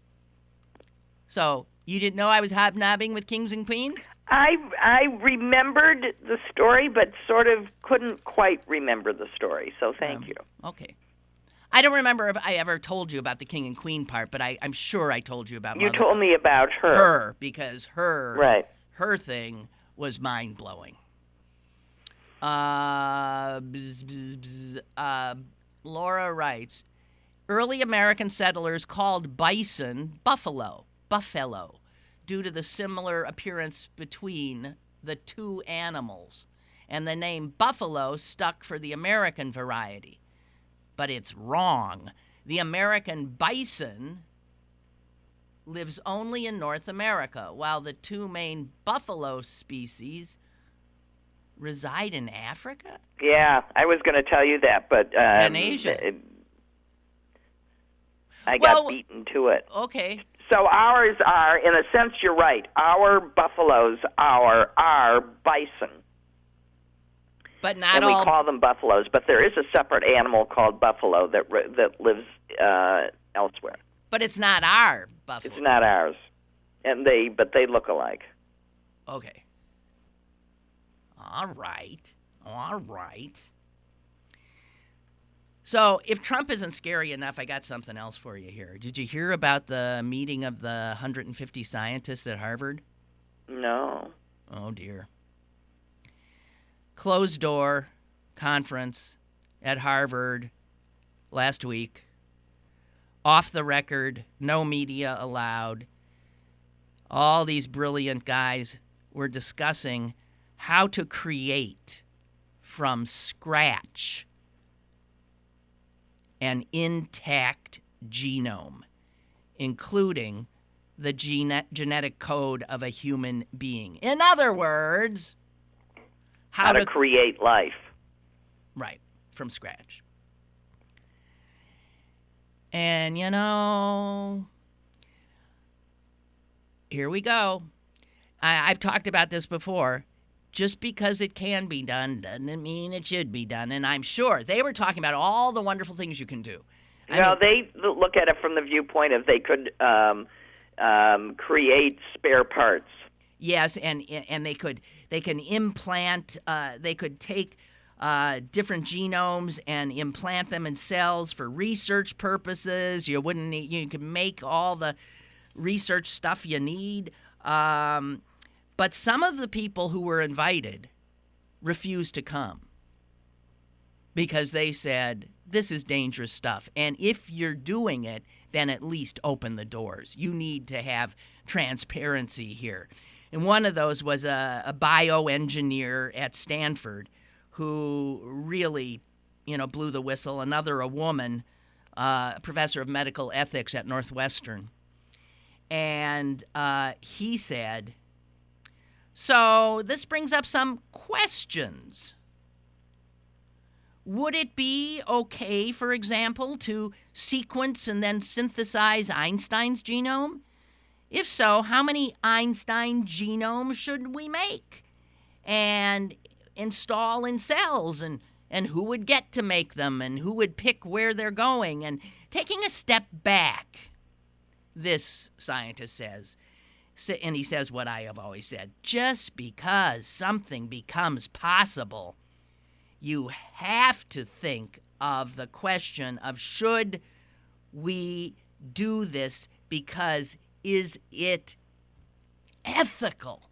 So you didn't know I was hobnobbing with kings and queens? I remembered the story, but sort of couldn't quite remember the story, so thank you. Okay. I don't remember if I ever told you about the king and queen part, but I'm sure I told you about You told me about her. Her, because her thing was mind-blowing. Laura writes, early American settlers called bison buffalo, due to the similar appearance between the two animals, and the name buffalo stuck for the American variety. But it's wrong. The American bison lives only in North America, while the two main buffalo species reside in Africa? Yeah, I was going to tell you that, but in Asia. I got beaten to it. Okay. So ours are, in a sense, you're right. Our buffaloes are our bison. But not and all. We call them buffaloes, but there is a separate animal called buffalo that lives elsewhere. But it's not our buffalo. It's not ours, but they look alike. Okay. All right. So if Trump isn't scary enough, I got something else for you here. Did you hear about the meeting of the 150 scientists at Harvard? No. Oh, dear. Closed door conference. at Harvard last week, off the record, no media allowed. All these brilliant guys were discussing how to create from scratch an intact genome, including the genetic code of a human being. In other words, how to create life. Right, from scratch. And, here we go. I've talked about this before. Just because it can be done doesn't mean it should be done. And I'm sure they were talking about all the wonderful things you can do. They look at it from the viewpoint of they could create spare parts. Yes, and they can implant. They could take different genomes and implant them in cells for research purposes. You can make all the research stuff you need. But some of the people who were invited refused to come because they said, this is dangerous stuff. And if you're doing it, then at least open the doors. You need to have transparency here. And one of those was a bioengineer at Stanford who really, blew the whistle. Another, a woman, professor of medical ethics at Northwestern. And he said, so this brings up some questions. Would it be okay, for example, to sequence and then synthesize Einstein's genome? If so, how many Einstein genomes should we make and install in cells? And who would get to make them? And who would pick where they're going? And taking a step back, this scientist says, and he says what I have always said, just because something becomes possible, you have to think of the question of should we do this because is it ethical?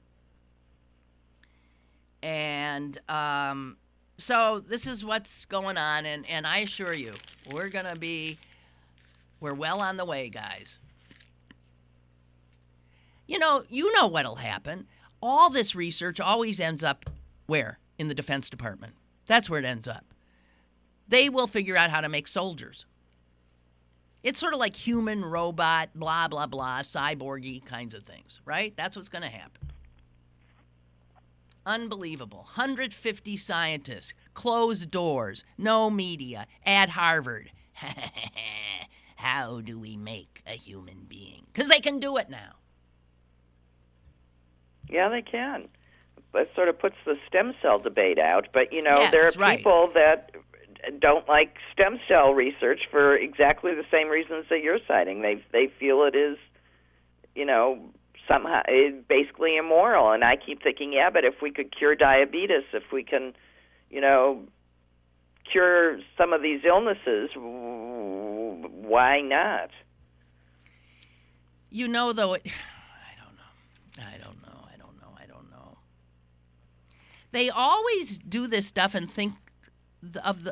And so this is what's going on, and I assure you, we're well on the way, guys. You know what'll happen. All this research always ends up where? In the Defense Department. That's where it ends up. They will figure out how to make soldiers. It's sort of like human, robot, blah, blah, blah, cyborgy kinds of things, right? That's what's going to happen. Unbelievable. 150 scientists, closed doors, no media, at Harvard. How do we make a human being? Because they can do it now. Yeah, they can. That sort of puts the stem cell debate out. But, Yes, there are right. people that don't like stem cell research for exactly the same reasons that you're citing. They feel it is, somehow basically immoral. And I keep thinking, yeah, but if we could cure diabetes, if we can, cure some of these illnesses, why not? Though, I don't know. They always do this stuff and think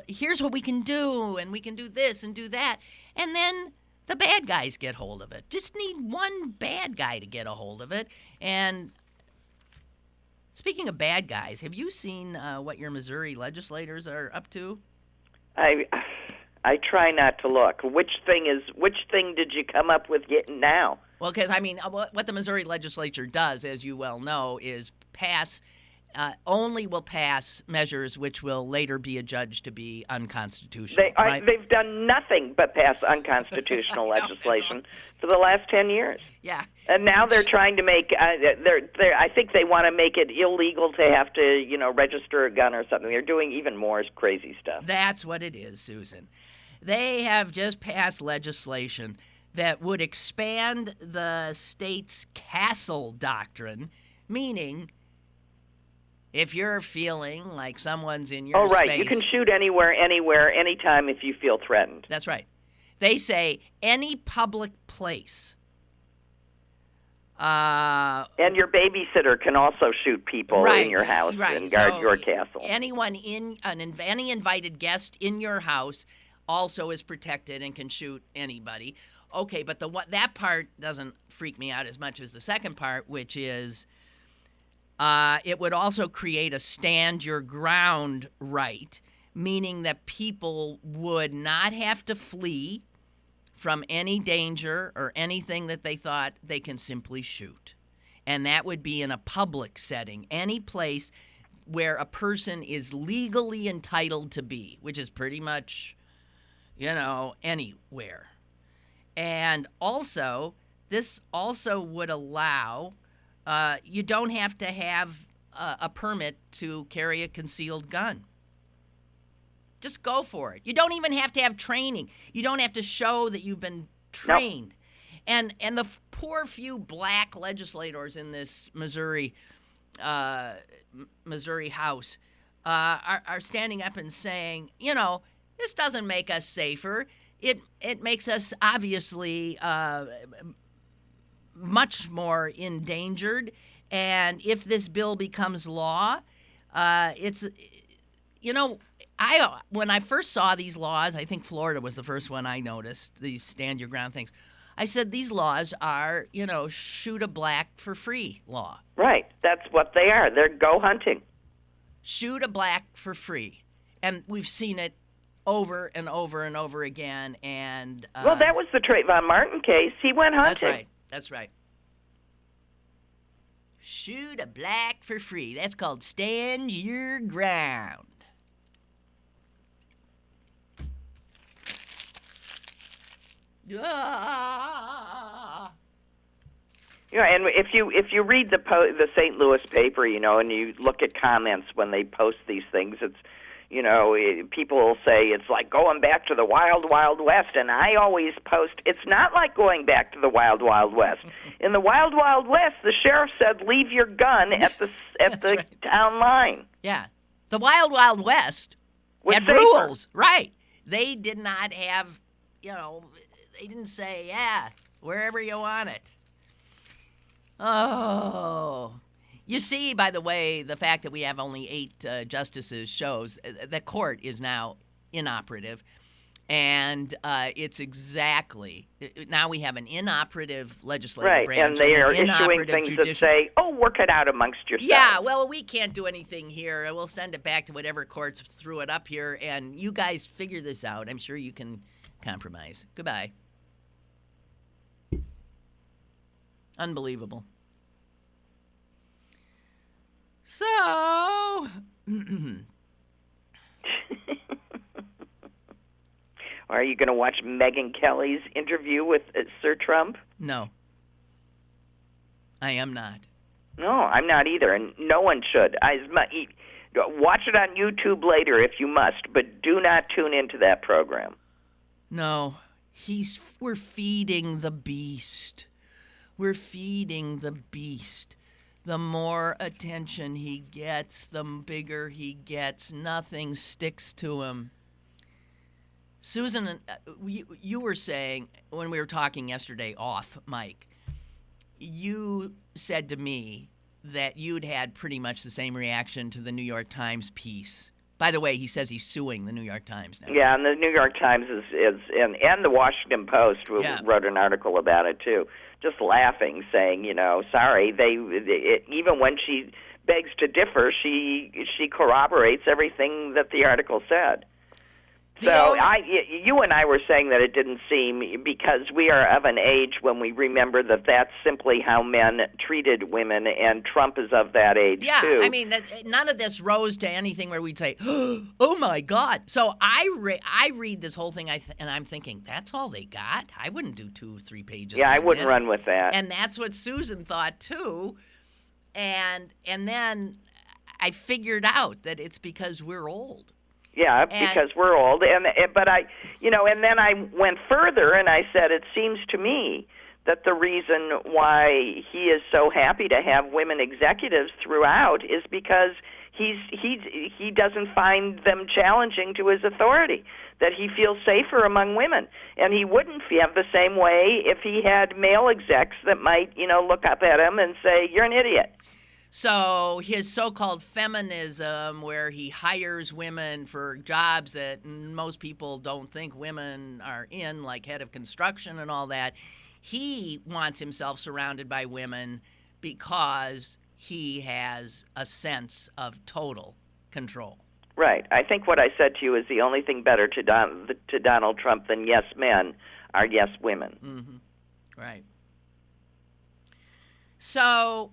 here's what we can do, and we can do this and do that, and then the bad guys get hold of it. Just need one bad guy to get a hold of it. And speaking of bad guys, have you seen what your Missouri legislators are up to? I try not to look. Which thing did you come up with now? Well, because what the Missouri legislature does, as you well know, is will pass measures which will later be adjudged to be unconstitutional. They've done nothing but pass unconstitutional legislation for the last 10 years. Yeah. And now they're trying to make, I think they want to make it illegal to have to, register a gun or something. They're doing even more crazy stuff. That's what it is, Susan. They have just passed legislation that would expand the state's castle doctrine, meaning if you're feeling like someone's in your space... Oh, right. You can shoot anywhere, anytime if you feel threatened. That's right. They say any public place And your babysitter can also shoot people in your house and guard your castle. Anyone any invited guest in your house also is protected and can shoot anybody. Okay, but that part doesn't freak me out as much as the second part, which is it would also create a stand your ground right, meaning that people would not have to flee from any danger or anything that they thought they can simply shoot. And that would be in a public setting, any place where a person is legally entitled to be, which is pretty much, anywhere. And also, this also would allow, you don't have to have a permit to carry a concealed gun. Just go for it. You don't even have to have training. You don't have to show that you've been trained. Nope. And the poor few black legislators in this Missouri House are standing up and saying, this doesn't make us safer. It makes us obviously much more endangered. And if this bill becomes law, when I first saw these laws, I think Florida was the first one I noticed, these stand your ground things. I said, these laws are, shoot a black for free law. Right. That's what they are. They're go hunting. Shoot a black for free. And we've seen it over and over and over again. And well, that was the Trayvon Martin case. He went hunting. That's right. Shoot a black for free. That's called stand your ground. And if you read the St. Louis paper, and you look at comments when they post these things, it's people will say it's like going back to the Wild Wild West, and I always post it's not like going back to the Wild Wild West. In the Wild Wild West, the sheriff said leave your gun at the right. Town line. Yeah, the Wild Wild West had safer. Rules, right? They did not have, they didn't say, wherever you want it. Oh. You see, by the way, the fact that we have only 8 justices shows the court is now inoperative. And it's exactly, now we have an inoperative legislative branch. And they are issuing things that say, work it out amongst yourselves. Yeah, well, we can't do anything here. We'll send it back to whatever courts threw it up here, and you guys figure this out. I'm sure you can compromise. Goodbye. Unbelievable. So, are you going to watch Megyn Kelly's interview with Sir Trump? No. I am not. No, I'm not either, and no one should. Watch it on YouTube later if you must, but do not tune into that program. No, we're feeding the beast. We're feeding the beast. The more attention he gets, the bigger he gets. Nothing sticks to him. Susan, you were saying, when we were talking yesterday off mic, you said to me that you'd had pretty much the same reaction to the New York Times piece. By the way, he says he's suing the New York Times now. Yeah, and the New York Times and the Washington Post wrote an article about it, too. Just laughing, saying, sorry, even when she begs to differ, she corroborates everything that the article said. So you and I were saying that it didn't seem, because we are of an age when we remember that that's simply how men treated women, and Trump is of that age, too. Yeah, I mean, none of this rose to anything where we'd say, oh, my God. So I read this whole thing, and I'm thinking, that's all they got? I wouldn't do 2-3 pages. Yeah, I wouldn't run with that. And that's what Susan thought, too. And then I figured out that it's because we're old. Yeah, because we're old, but and then I went further and I said, it seems to me that the reason why he is so happy to have women executives throughout is because he doesn't find them challenging to his authority, that he feels safer among women. And he wouldn't have the same way if he had male execs that might, look up at him and say, "You're an idiot." So his so-called feminism, where he hires women for jobs that most people don't think women are in, like head of construction and all that, he wants himself surrounded by women because he has a sense of total control. Right. I think what I said to you is the only thing better to Donald Trump than yes men are yes women. Mm-hmm. Right. So,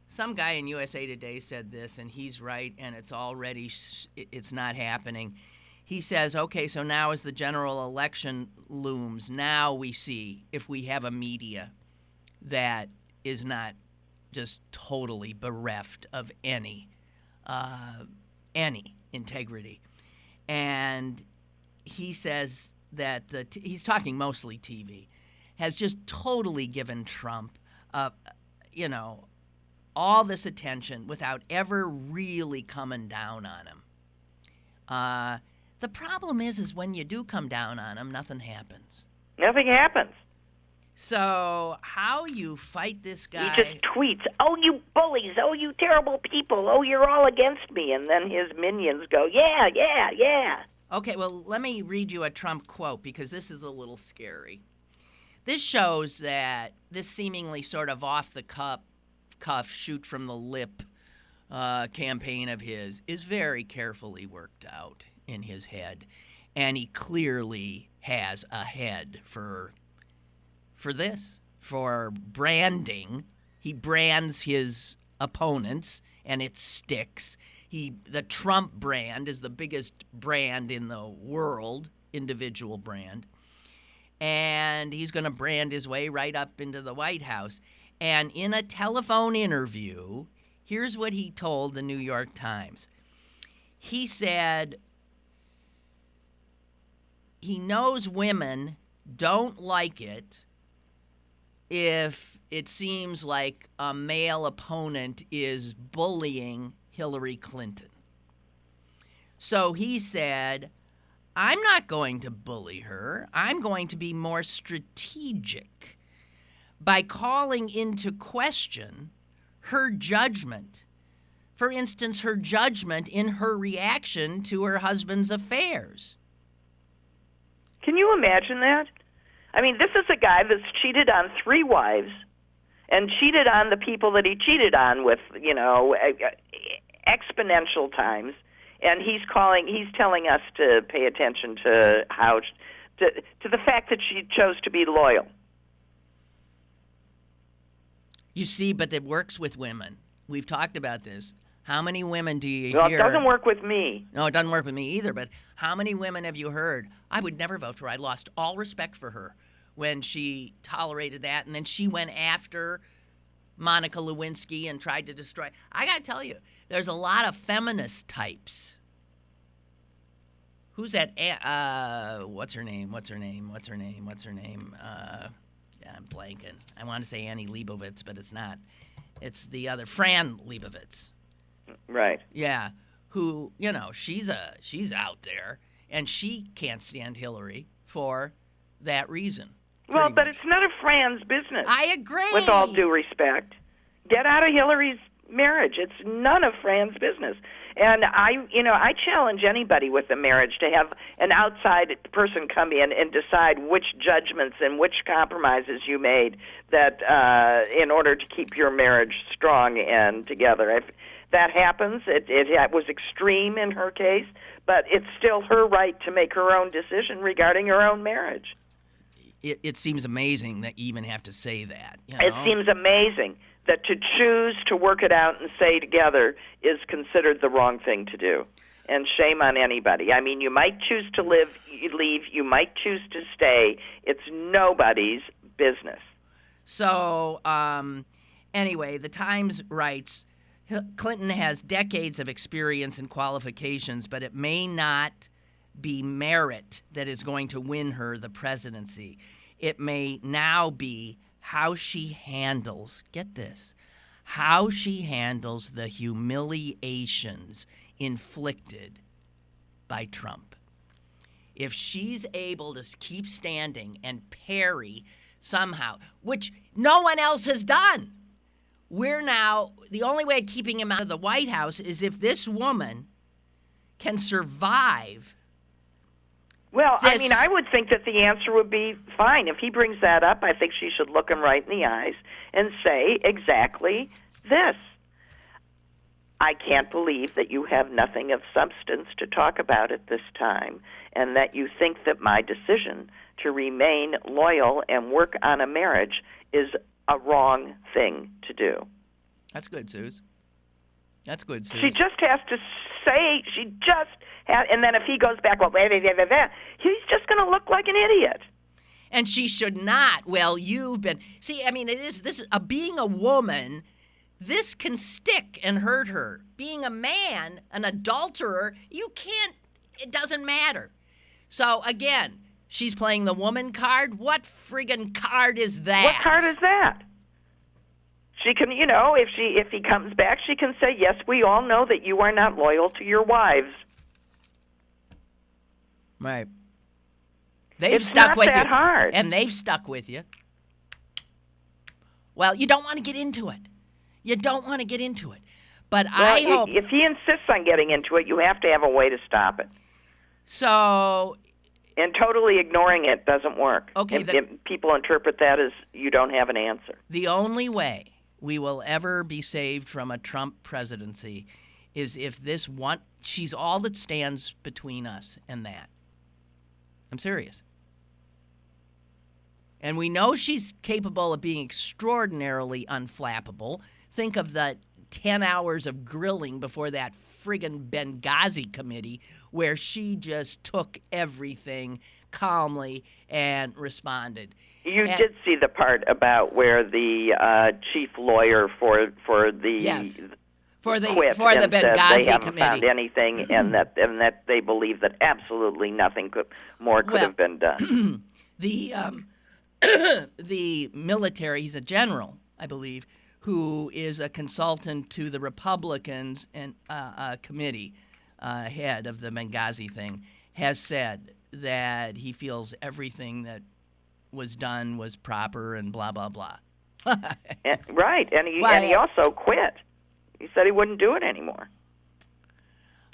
some guy in USA Today said this, and he's right, and it's not happening. He says, okay, so now as the general election looms, now we see if we have a media that is not just totally bereft of any integrity. And he says that he's talking mostly TV, has just totally given Trump, all this attention without ever really coming down on him. The problem is when you do come down on him, nothing happens. Nothing happens. So how you fight this guy? He just tweets, "Oh, you bullies! Oh, you terrible people! Oh, you're all against me!" And then his minions go, "Yeah, yeah, yeah." Okay, well, let me read you a Trump quote because this is a little scary. This shows that this seemingly sort of off-the-cuff, shoot-from-the-lip campaign of his is very carefully worked out in his head, and he clearly has a head for this, for branding. He brands his opponents, and it sticks. The Trump brand is the biggest brand in the world, individual brand, and he's going to brand his way right up into the White House. And in a telephone interview, here's what he told the New York Times. He said he knows women don't like it if it seems like a male opponent is bullying Hilary Clinton. So he said, I'm not going to bully her. I'm going to be more strategic by calling into question her judgment. For instance, her judgment in her reaction to her husband's affairs. Can you imagine that? I mean, this is a guy that's cheated on 3 wives and cheated on the people that he cheated on with, exponential times. And he's telling us to pay attention to to the fact that she chose to be loyal. You see, but it works with women. We've talked about this. How many women do you hear? Well, it doesn't work with me. No, it doesn't work with me either, but how many women have you heard? I would never vote for her. I lost all respect for her when she tolerated that, and then she went after Monica Lewinsky and tried to destroy. I got to tell you, there's a lot of feminist types. Who's that? What's her name? I'm blanking. I want to say Annie Leibovitz, but it's not. It's the other, Fran Leibovitz. Right. Yeah. Who, she's out there, and she can't stand Hillary for that reason. Well, but it's none of Fran's business. I agree. With all due respect. Get out of Hillary's marriage. It's none of Fran's business. And I challenge anybody with a marriage to have an outside person come in and decide which judgments and which compromises you made that in order to keep your marriage strong and together. If that happens, it was extreme in her case, but it's still her right to make her own decision regarding her own marriage. It seems amazing that you even have to say that. It seems amazing that to choose to work it out and stay together is considered the wrong thing to do. And shame on anybody. I mean, you might choose to leave, you might choose to stay. It's nobody's business. So, anyway, the Times writes, Clinton has decades of experience and qualifications, but it may not be merit that is going to win her the presidency. It may now be how she handles, get this, how she handles the humiliations inflicted by Trump. If she's able to keep standing and parry somehow, which no one else has done, we're now, the only way of keeping him out of the White House is if this woman can survive. Well, I mean, I would think that the answer would be fine. If he brings that up, I think she should look him right in the eyes and say exactly this. I can't believe that you have nothing of substance to talk about at this time, and that you think that my decision to remain loyal and work on a marriage is a wrong thing to do. That's good, Suze. That's good, Suze. She just has to say, and then if he goes back, well, he's just going to look like an idiot. And she should not. Well, you've been, see, I mean, this is being a woman, this can stick and hurt her. Being a man, an adulterer, you can't, it doesn't matter. So, again, she's playing the woman card. What friggin' card is that? What card is that? She can, if he comes back, she can say, yes, we all know that you are not loyal to your wives. Right. It's stuck with you. It's not that hard. And they've stuck with you. Well, you don't want to get into it. You don't want to get into it. But I hope... If he insists on getting into it, you have to have a way to stop it. So... And totally ignoring it doesn't work. Okay. If people interpret that as you don't have an answer. The only way we will ever be saved from a Trump presidency is if this one... She's all that stands between us and that. I'm serious. And we know she's capable of being extraordinarily unflappable. Think of the 10 hours of grilling before that friggin' Benghazi committee where she just took everything calmly and responded. You did see the part about where the chief lawyer for the yes. For the Benghazi committee. They haven't found anything, and that they believe that absolutely nothing could have been done. The military, he's a general, I believe, who is a consultant to the Republicans and committee head of the Benghazi thing, has said that he feels everything that was done was proper and blah blah blah. Right, and he also quit. He said he wouldn't do it anymore.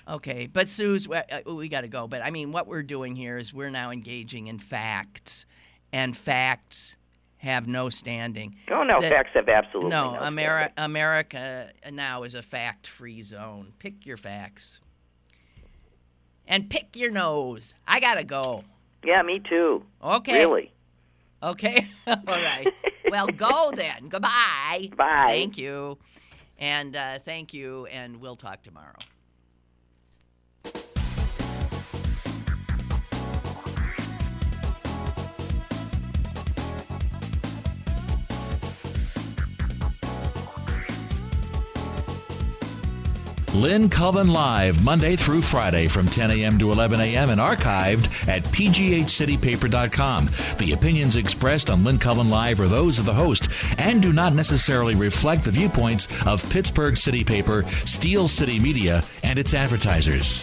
Okay, but Suze, we got to go. But I mean, what we're doing here is we're now engaging in facts, and facts have no standing. Oh no, facts have absolutely no standing. America now is a fact-free zone. Pick your facts, and pick your nose. I gotta go. Yeah, me too. Okay. Really. Okay. All right. Well, go then. Goodbye. Bye. Thank you. And thank you, and we'll talk tomorrow. Lynn Cullen Live, Monday through Friday from 10 a.m. to 11 a.m. and archived at pghcitypaper.com. The opinions expressed on Lynn Cullen Live are those of the host and do not necessarily reflect the viewpoints of Pittsburgh City Paper, Steel City Media, and its advertisers.